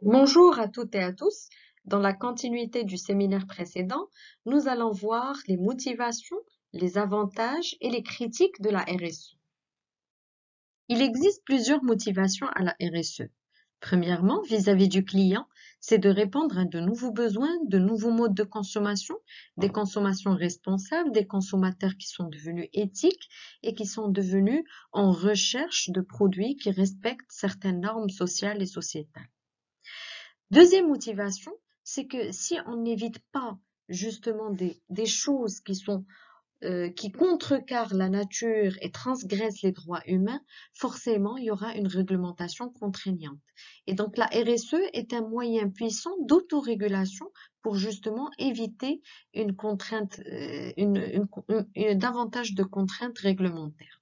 Bonjour à toutes et à tous. Dans la continuité du séminaire précédent, nous allons voir les motivations, les avantages et les critiques de la RSE. Il existe plusieurs motivations à la RSE. Premièrement, vis-à-vis du client, c'est de répondre à de nouveaux besoins, de nouveaux modes de consommation, des consommations responsables, des consommateurs qui sont devenus éthiques et qui sont devenus en recherche de produits qui respectent certaines normes sociales et sociétales. Deuxième motivation, c'est que si on n'évite pas justement des choses qui contrecarrent la nature et transgressent les droits humains, forcément il y aura une réglementation contraignante. Et donc la RSE est un moyen puissant d'autorégulation pour justement éviter une contrainte, davantage de contraintes réglementaires.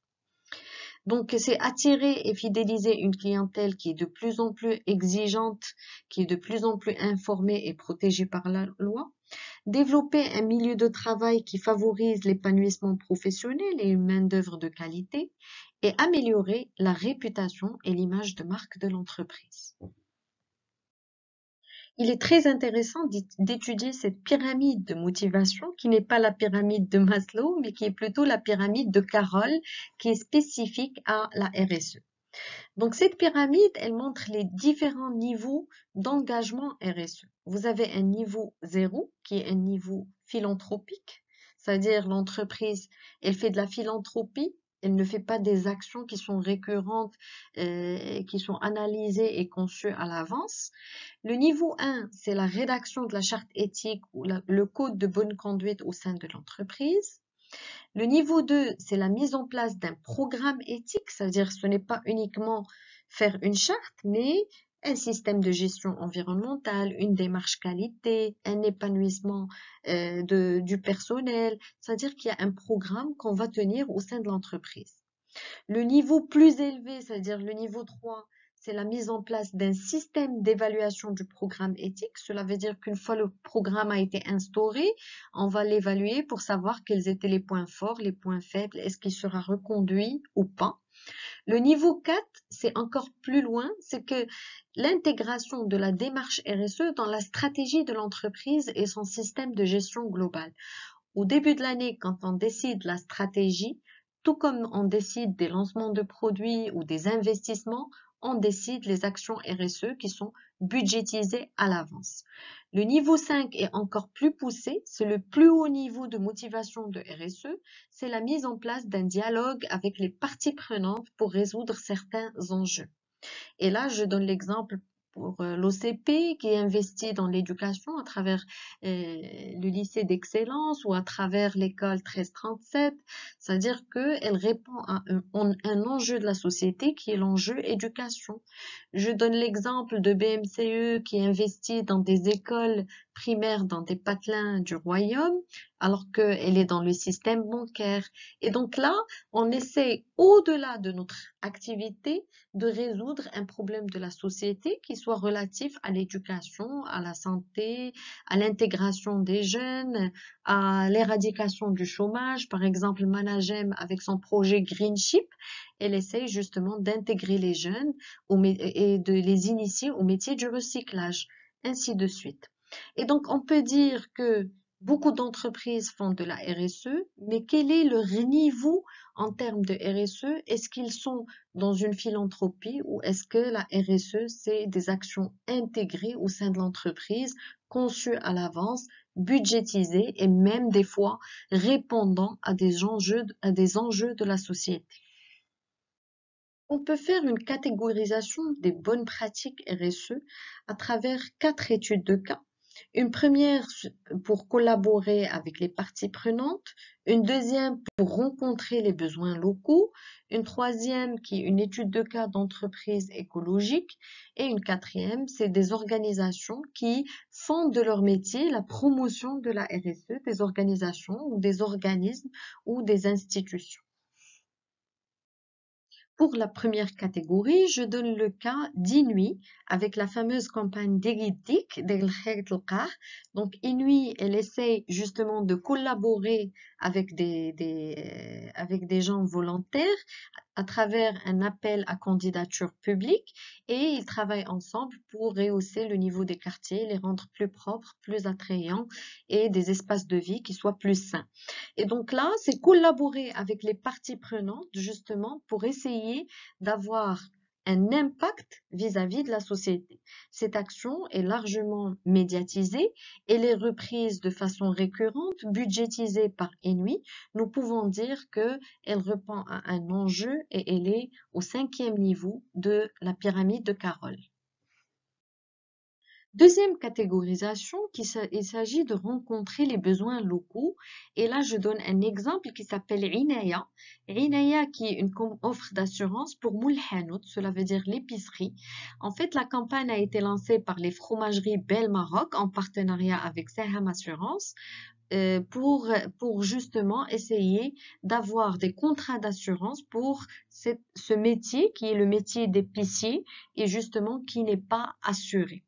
Donc, c'est attirer et fidéliser une clientèle qui est de plus en plus exigeante, qui est de plus en plus informée et protégée par la loi. Développer un milieu de travail qui favorise l'épanouissement professionnel et une main-d'œuvre de qualité. Et améliorer la réputation et l'image de marque de l'entreprise. Il est très intéressant d'étudier cette pyramide de motivation qui n'est pas la pyramide de Maslow, mais qui est plutôt la pyramide de Carroll, qui est spécifique à la RSE. Donc cette pyramide, elle montre les différents niveaux d'engagement RSE. Vous avez un niveau 0 qui est un niveau philanthropique, c'est-à-dire l'entreprise, elle fait de la philanthropie, elle ne fait pas des actions qui sont récurrentes, qui sont analysées et conçues à l'avance. Le niveau 1, c'est la rédaction de la charte éthique ou le code de bonne conduite au sein de l'entreprise. Le niveau 2, c'est la mise en place d'un programme éthique, c'est-à-dire ce n'est pas uniquement faire une charte, mais un système de gestion environnementale, une démarche qualité, un épanouissement du personnel, c'est-à-dire qu'il y a un programme qu'on va tenir au sein de l'entreprise. Le niveau plus élevé, c'est-à-dire le niveau 3, c'est la mise en place d'un système d'évaluation du programme éthique. Cela veut dire qu'une fois le programme a été instauré, on va l'évaluer pour savoir quels étaient les points forts, les points faibles, est-ce qu'il sera reconduit ou pas. Le niveau 4, c'est encore plus loin, c'est que l'intégration de la démarche RSE dans la stratégie de l'entreprise et son système de gestion globale. Au début de l'année, quand on décide la stratégie, tout comme on décide des lancements de produits ou des investissements, on décide les actions RSE qui sont budgétisées à l'avance. Le niveau 5 est encore plus poussé, c'est le plus haut niveau de motivation de RSE, c'est la mise en place d'un dialogue avec les parties prenantes pour résoudre certains enjeux. Et là, je donne l'exemple pour l'OCP qui investit dans l'éducation à travers le lycée d'excellence ou à travers l'école 1337, c'est-à-dire qu'elle répond à un enjeu de la société qui est l'enjeu éducation. Je donne l'exemple de BMCE qui investit dans des écoles primaires dans des patelins du royaume alors qu'elle est dans le système bancaire. Et donc là, on essaie au-delà de notre activité de résoudre un problème de la société qui soit relatif à l'éducation, à la santé, à l'intégration des jeunes, à l'éradication du chômage. Par exemple, Managem, avec son projet Greenship, elle essaye justement d'intégrer les jeunes et de les initier au métier du recyclage, ainsi de suite. Et donc, on peut dire que beaucoup d'entreprises font de la RSE, mais quel est leur niveau en termes de RSE? Est-ce qu'ils sont dans une philanthropie ou est-ce que la RSE, c'est des actions intégrées au sein de l'entreprise, conçues à l'avance, budgétisées et même des fois répondant à des enjeux de la société? On peut faire une catégorisation des bonnes pratiques RSE à travers 4 études de cas. Une première pour collaborer avec les parties prenantes, une deuxième pour rencontrer les besoins locaux, une troisième qui est une étude de cas d'entreprise écologique et une quatrième, c'est des organisations qui font de leur métier la promotion de la RSE, des organisations ou des organismes ou des institutions. Pour la première catégorie, je donne le cas d'Inui avec la fameuse campagne d'Egidik, Donc, Inui, elle essaie justement de collaborer avec des gens volontaires à travers un appel à candidature publique et ils travaillent ensemble pour rehausser le niveau des quartiers, les rendre plus propres, plus attrayants et des espaces de vie qui soient plus sains. Et donc là, c'est collaborer avec les parties prenantes justement pour essayer d'avoir un impact vis-à-vis de la société. Cette action est largement médiatisée, elle est reprise de façon récurrente, budgétisée par Inouï. Nous pouvons dire qu'elle répond à un enjeu et elle est au 5e niveau de la pyramide de Carroll. Deuxième catégorisation, il s'agit de rencontrer les besoins locaux. Et là, je donne un exemple qui s'appelle Inaya. Inaya qui est une offre d'assurance pour Moul Hanout, cela veut dire l'épicerie. En fait, la campagne a été lancée par les fromageries Bel Maroc en partenariat avec Saham Assurance pour justement essayer d'avoir des contrats d'assurance pour ce métier qui est le métier d'épicier et justement qui n'est pas assuré.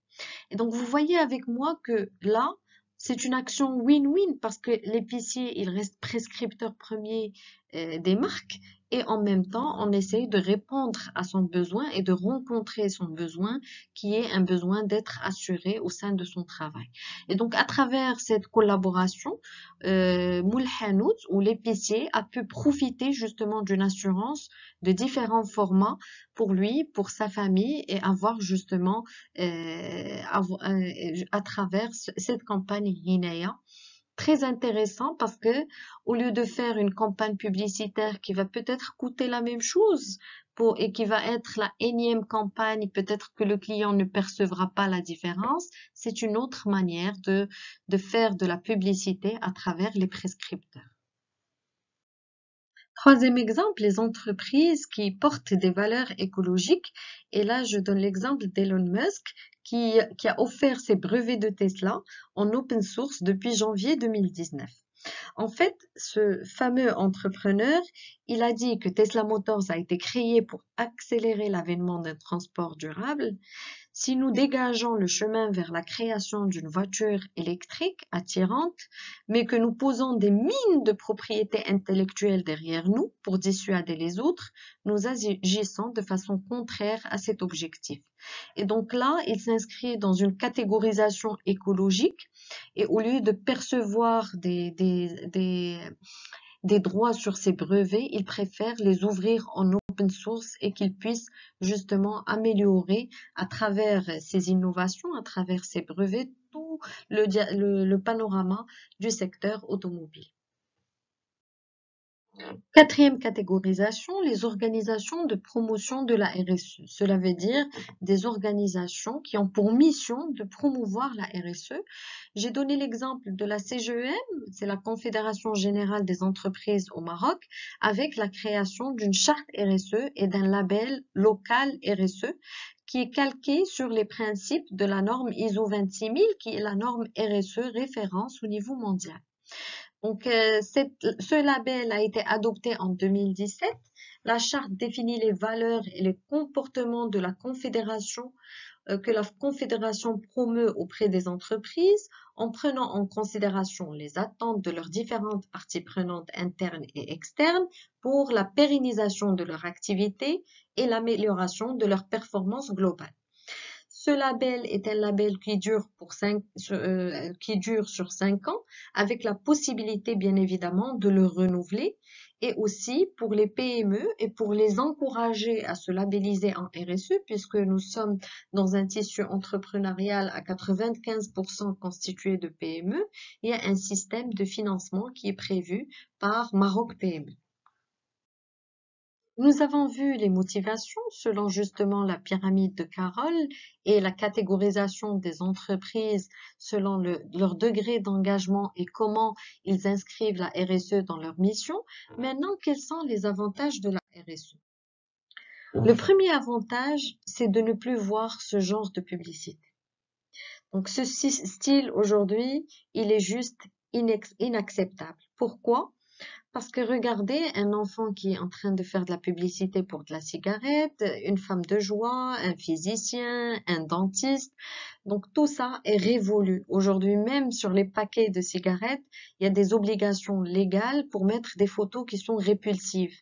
Et donc, vous voyez avec moi que là, c'est une action win-win parce que l'épicier, il reste prescripteur premier des marques et en même temps, on essaye de répondre à son besoin et de rencontrer son besoin qui est un besoin d'être assuré au sein de son travail. Et donc, à travers cette collaboration, Moul Hanout ou l'épicier a pu profiter justement d'une assurance de différents formats pour lui, pour sa famille et avoir justement à travers cette campagne Hinaya. Très intéressant parce que au lieu de faire une campagne publicitaire qui va peut-être coûter la même chose et qui va être la énième campagne, peut-être que le client ne percevra pas la différence, c'est une autre manière de faire de la publicité à travers les prescripteurs. Troisième exemple, les entreprises qui portent des valeurs écologiques. Et là, je donne l'exemple d'Elon Musk qui a offert ses brevets de Tesla en open source depuis janvier 2019. En fait, ce fameux entrepreneur, il a dit que Tesla Motors a été créé pour accélérer l'avènement d'un transport durable. Si nous dégageons le chemin vers la création d'une voiture électrique attirante, mais que nous posons des mines de propriété intellectuelle derrière nous pour dissuader les autres, nous agissons de façon contraire à cet objectif. Et donc là, il s'inscrit dans une catégorisation écologique et au lieu de percevoir des droits sur ces brevets, ils préfèrent les ouvrir en open source et qu'ils puissent justement améliorer à travers ces innovations, à travers ces brevets, tout le panorama du secteur automobile. Quatrième catégorisation, les organisations de promotion de la RSE. Cela veut dire des organisations qui ont pour mission de promouvoir la RSE. J'ai donné l'exemple de la CGEM, c'est la Confédération Générale des Entreprises au Maroc, avec la création d'une charte RSE et d'un label local RSE qui est calqué sur les principes de la norme ISO 26000, qui est la norme RSE référence au niveau mondial. Donc, ce label a été adopté en 2017. La charte définit les valeurs et les comportements de la Confédération que la Confédération promeut auprès des entreprises en prenant en considération les attentes de leurs différentes parties prenantes internes et externes pour la pérennisation de leur activité et l'amélioration de leur performance globale. Ce label est un label qui dure sur 5 ans, avec la possibilité bien évidemment de le renouveler, et aussi pour les PME et pour les encourager à se labelliser en RSE, puisque nous sommes dans un tissu entrepreneurial à 95% constitué de PME, il y a un système de financement qui est prévu par Maroc PME. Nous avons vu les motivations selon justement la pyramide de Carroll et la catégorisation des entreprises selon leur degré d'engagement et comment ils inscrivent la RSE dans leur mission. Maintenant, quels sont les avantages de la RSE? Le premier avantage, c'est de ne plus voir ce genre de publicité. Donc, ce style aujourd'hui, il est juste inacceptable. Pourquoi? Parce que regardez un enfant qui est en train de faire de la publicité pour de la cigarette, une femme de joie, un physicien, un dentiste. Donc tout ça est révolu. Aujourd'hui, même sur les paquets de cigarettes, il y a des obligations légales pour mettre des photos qui sont répulsives.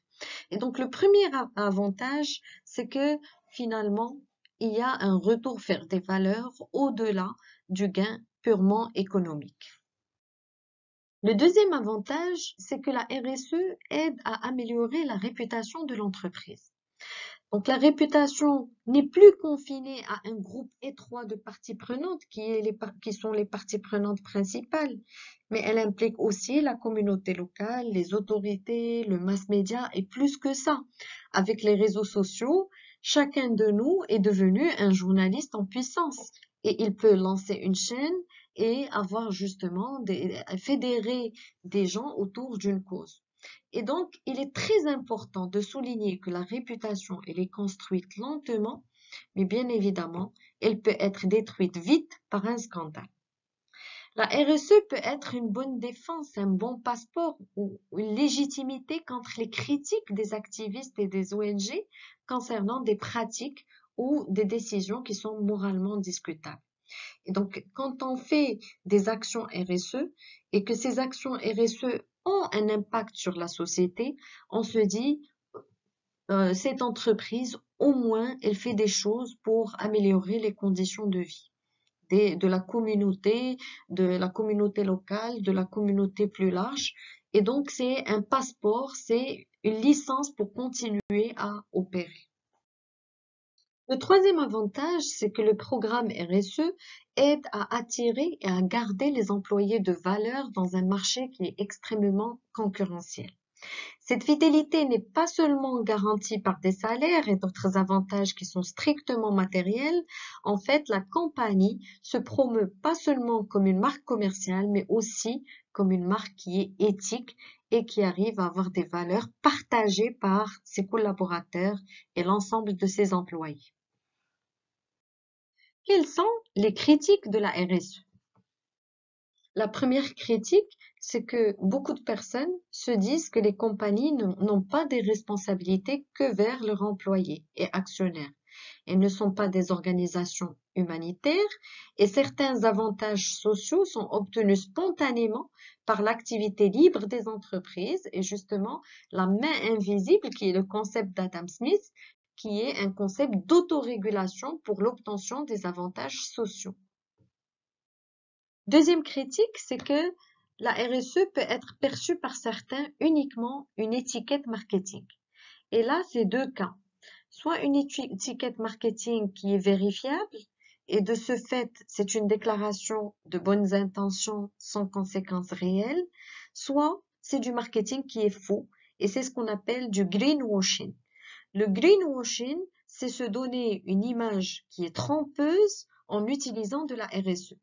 Et donc, le premier avantage, c'est que finalement, il y a un retour vers des valeurs au-delà du gain purement économique. Le deuxième avantage, c'est que la RSE aide à améliorer la réputation de l'entreprise. Donc la réputation n'est plus confinée à un groupe étroit de parties prenantes qui sont les parties prenantes principales, mais elle implique aussi la communauté locale, les autorités, le mass média et plus que ça. Avec les réseaux sociaux, chacun de nous est devenu un journaliste en puissance et il peut lancer une chaîne et avoir justement fédérer des gens autour d'une cause. Et donc, il est très important de souligner que la réputation, elle est construite lentement, mais bien évidemment, elle peut être détruite vite par un scandale. La RSE peut être une bonne défense, un bon passeport ou une légitimité contre les critiques des activistes et des ONG concernant des pratiques ou des décisions qui sont moralement discutables. Et donc, quand on fait des actions RSE et que ces actions RSE ont un impact sur la société, on se dit, cette entreprise, au moins, elle fait des choses pour améliorer les conditions de vie de la communauté locale, de la communauté plus large. Et donc, c'est un passeport, c'est une licence pour continuer à opérer. Le troisième avantage, c'est que le programme RSE aide à attirer et à garder les employés de valeur dans un marché qui est extrêmement concurrentiel. Cette fidélité n'est pas seulement garantie par des salaires et d'autres avantages qui sont strictement matériels. En fait, la compagnie se promeut pas seulement comme une marque commerciale, mais aussi comme une marque qui est éthique et qui arrive à avoir des valeurs partagées par ses collaborateurs et l'ensemble de ses employés. Quelles sont les critiques de la RSE? La première critique, c'est que beaucoup de personnes se disent que les compagnies n'ont pas des responsabilités que vers leurs employés et actionnaires. Elles ne sont pas des organisations humanitaires et certains avantages sociaux sont obtenus spontanément par l'activité libre des entreprises et justement la main invisible qui est le concept d'Adam Smith, qui est un concept d'autorégulation pour l'obtention des avantages sociaux. Deuxième critique, c'est que la RSE peut être perçue par certains uniquement une étiquette marketing. Et là, c'est deux cas. Soit une étiquette marketing qui est vérifiable, et de ce fait, c'est une déclaration de bonnes intentions sans conséquences réelles, soit c'est du marketing qui est faux, et c'est ce qu'on appelle du greenwashing. Le greenwashing, c'est se donner une image qui est trompeuse en utilisant de la RSE.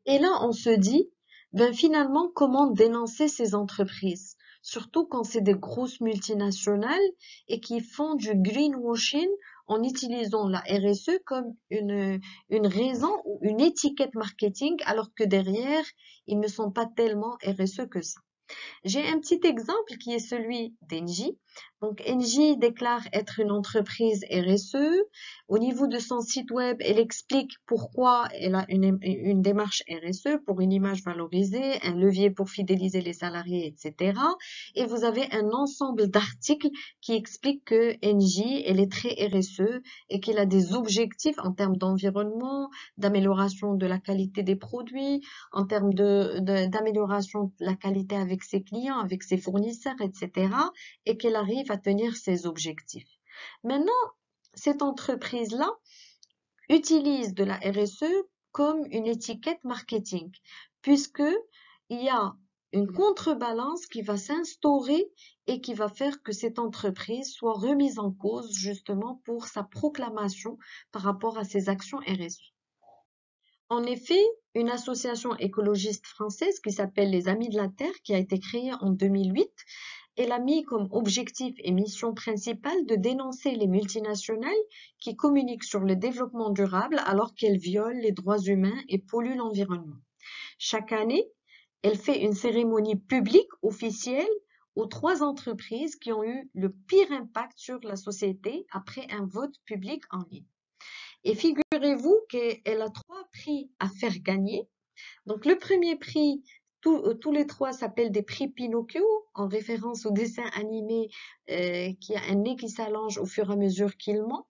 Et là, on se dit, ben finalement, comment dénoncer ces entreprises? Surtout quand c'est des grosses multinationales et qui font du greenwashing en utilisant la RSE comme une raison ou une étiquette marketing, alors que derrière, ils ne sont pas tellement RSE que ça. J'ai un petit exemple qui est celui d'Engie. Donc, Engie déclare être une entreprise RSE. Au niveau de son site web, elle explique pourquoi elle a une démarche RSE pour une image valorisée, un levier pour fidéliser les salariés, etc. Et vous avez un ensemble d'articles qui expliquent que Engie, elle est très RSE et qu'elle a des objectifs en termes d'environnement, d'amélioration de la qualité des produits, en termes d'amélioration de la qualité avec ses clients, avec ses fournisseurs, etc. et qu'elle arrive à tenir ses objectifs. Maintenant, cette entreprise-là utilise de la RSE comme une étiquette marketing, puisque il y a une contrebalance qui va s'instaurer et qui va faire que cette entreprise soit remise en cause justement pour sa proclamation par rapport à ses actions RSE. En effet, une association écologiste française qui s'appelle les Amis de la Terre, qui a été créée en 2008, elle a mis comme objectif et mission principale de dénoncer les multinationales qui communiquent sur le développement durable alors qu'elles violent les droits humains et polluent l'environnement. Chaque année, elle fait une cérémonie publique officielle aux 3 entreprises qui ont eu le pire impact sur la société après un vote public en ligne. Et figurez-vous qu'elle a 3 prix à faire gagner. Donc, le premier prix, Tous les trois s'appellent des prix Pinocchio, en référence au dessin animé qui a un nez qui s'allonge au fur et à mesure qu'il ment.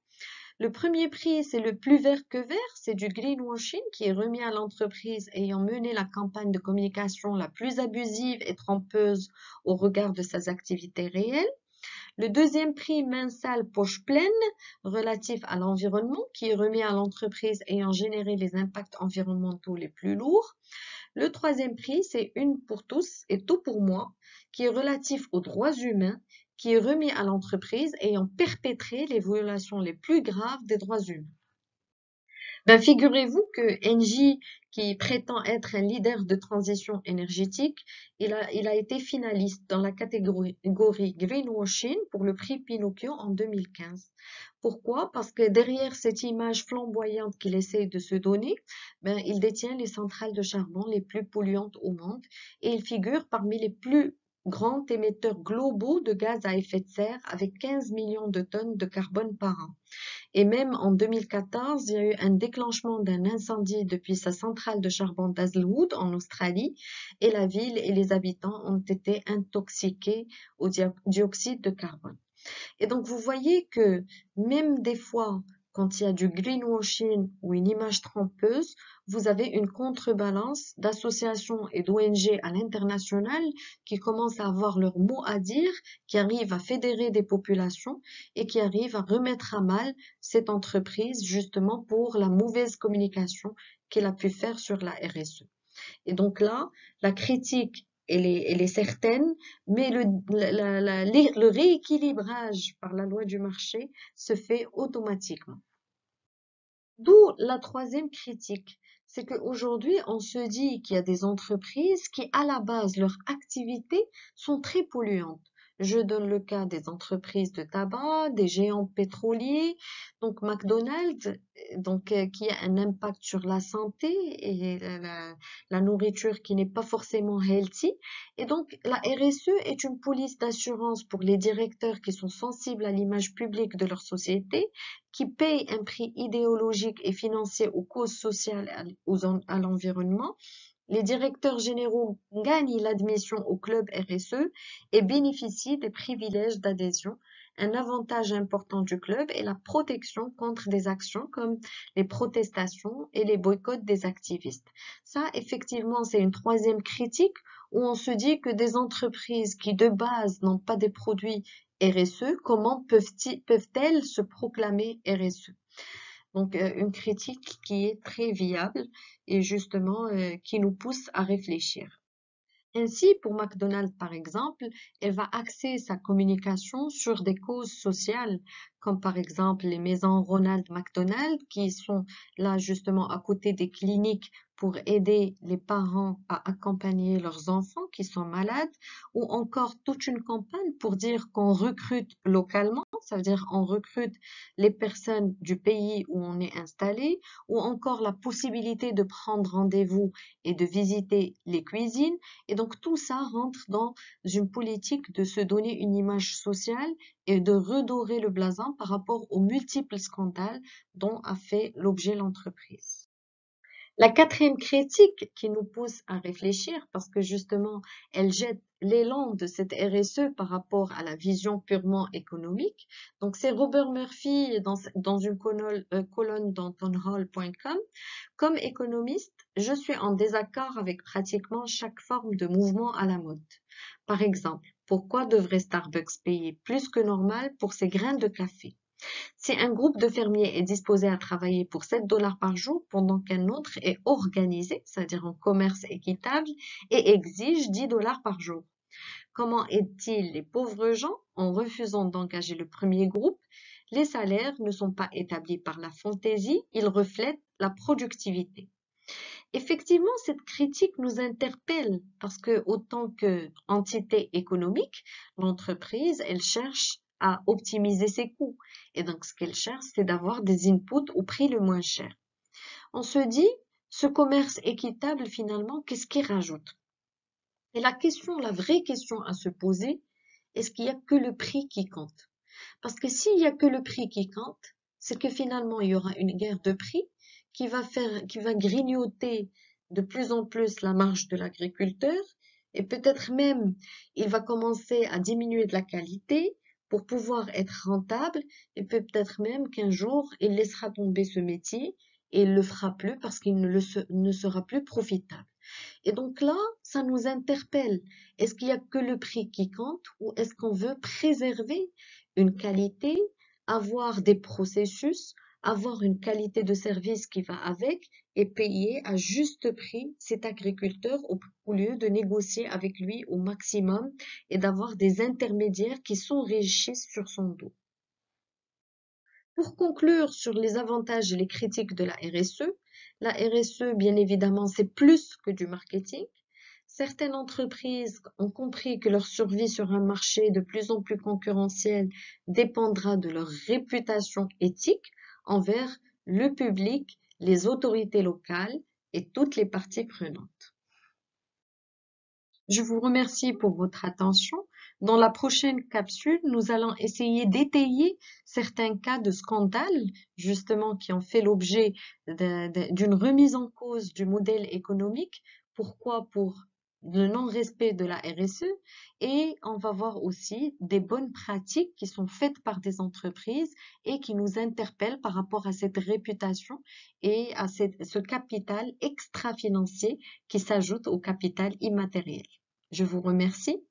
Le premier prix, c'est le plus vert que vert, c'est du greenwashing qui est remis à l'entreprise ayant mené la campagne de communication la plus abusive et trompeuse au regard de ses activités réelles. Le deuxième prix main sale poche pleine relatif à l'environnement qui est remis à l'entreprise ayant généré les impacts environnementaux les plus lourds. Le troisième prix, c'est Une pour tous et tout pour moi, qui est relatif aux droits humains, qui est remis à l'entreprise ayant perpétré les violations les plus graves des droits humains. Ben, figurez-vous que Engie, qui prétend être un leader de transition énergétique, il a été finaliste dans la catégorie Greenwashing pour le prix Pinocchio en 2015. Pourquoi? Parce que derrière cette image flamboyante qu'il essaie de se donner, ben, il détient les centrales de charbon les plus polluantes au monde et il figure parmi les plus grands émetteurs globaux de gaz à effet de serre avec 15 millions de tonnes de carbone par an. Et même en 2014, il y a eu un déclenchement d'un incendie depuis sa centrale de charbon d'Hazelwood en Australie et la ville et les habitants ont été intoxiqués au dioxyde de carbone. Et donc, vous voyez que même des fois, quand il y a du greenwashing ou une image trompeuse, vous avez une contrebalance d'associations et d'ONG à l'international qui commencent à avoir leur mot à dire, qui arrivent à fédérer des populations et qui arrivent à remettre à mal cette entreprise justement pour la mauvaise communication qu'elle a pu faire sur la RSE. Et donc là, la critique, elle est certaine, mais le rééquilibrage par la loi du marché se fait automatiquement. D'où la troisième critique, c'est qu'aujourd'hui, on se dit qu'il y a des entreprises qui, à la base, leurs activités sont très polluantes. Je donne le cas des entreprises de tabac, des géants pétroliers, donc McDonald's, qui a un impact sur la santé et la nourriture qui n'est pas forcément healthy. Et donc, la RSE est une police d'assurance pour les directeurs qui sont sensibles à l'image publique de leur société, qui payent un prix idéologique et financier aux causes sociales et à l'environnement. Les directeurs généraux gagnent l'admission au club RSE et bénéficient des privilèges d'adhésion. Un avantage important du club est la protection contre des actions comme les protestations et les boycotts des activistes. Ça, effectivement, c'est une troisième critique où on se dit que des entreprises qui de base n'ont pas des produits RSE, comment peuvent-elles se proclamer RSE? Donc, une critique qui est très viable et justement qui nous pousse à réfléchir. Ainsi, pour McDonald's, par exemple, elle va axer sa communication sur des causes sociales, comme par exemple les maisons Ronald McDonald, qui sont là justement à côté des cliniques pour aider les parents à accompagner leurs enfants qui sont malades, ou encore toute une campagne pour dire qu'on recrute localement, ça veut dire on recrute les personnes du pays où on est installé, ou encore la possibilité de prendre rendez-vous et de visiter les cuisines. Et donc tout ça rentre dans une politique de se donner une image sociale et de redorer le blason par rapport aux multiples scandales dont a fait l'objet l'entreprise. La quatrième critique qui nous pousse à réfléchir, parce que justement, elle jette l'élan de cette RSE par rapport à la vision purement économique. Donc, c'est Robert Murphy dans une colonne dans townhall.com. Comme économiste, je suis en désaccord avec pratiquement chaque forme de mouvement à la mode. Par exemple, pourquoi devrait Starbucks payer plus que normal pour ses grains de café? Si un groupe de fermiers est disposé à travailler pour 7 dollars par jour pendant qu'un autre est organisé, c'est-à-dire en commerce équitable, et exige 10 dollars par jour. Comment aident-ils les pauvres gens en refusant d'engager le premier groupe? Les salaires ne sont pas établis par la fantaisie, ils reflètent la productivité. Effectivement, cette critique nous interpelle parce que, autant qu'entité économique, l'entreprise, elle cherche à optimiser ses coûts. Et donc, ce qu'elle cherche, c'est d'avoir des inputs au prix le moins cher. On se dit, ce commerce équitable, finalement, qu'est-ce qu'il rajoute? Et la vraie question à se poser, est-ce qu'il n'y a que le prix qui compte? Parce que s'il n'y a que le prix qui compte, c'est que finalement, il y aura une guerre de prix qui va grignoter de plus en plus la marge de l'agriculteur et peut-être même il va commencer à diminuer de la qualité pour pouvoir être rentable et peut-être même qu'un jour il laissera tomber ce métier et il le fera plus parce qu'il ne sera plus profitable. Et donc là, ça nous interpelle. Est-ce qu'il y a que le prix qui compte ou est-ce qu'on veut préserver une qualité, avoir des processus, avoir une qualité de service qui va avec et payer à juste prix cet agriculteur au lieu de négocier avec lui au maximum et d'avoir des intermédiaires qui s'enrichissent sur son dos. Pour conclure sur les avantages et les critiques de la RSE, bien évidemment, c'est plus que du marketing. Certaines entreprises ont compris que leur survie sur un marché de plus en plus concurrentiel dépendra de leur réputation éthique envers le public, les autorités locales et toutes les parties prenantes. Je vous remercie pour votre attention. Dans la prochaine capsule, nous allons essayer d'étayer certains cas de scandale, justement, qui ont fait l'objet d'une remise en cause du modèle économique. Pourquoi? Pour le non-respect de la RSE. Et on va voir aussi des bonnes pratiques qui sont faites par des entreprises et qui nous interpellent par rapport à cette réputation et à ce capital extra-financier qui s'ajoute au capital immatériel. Je vous remercie.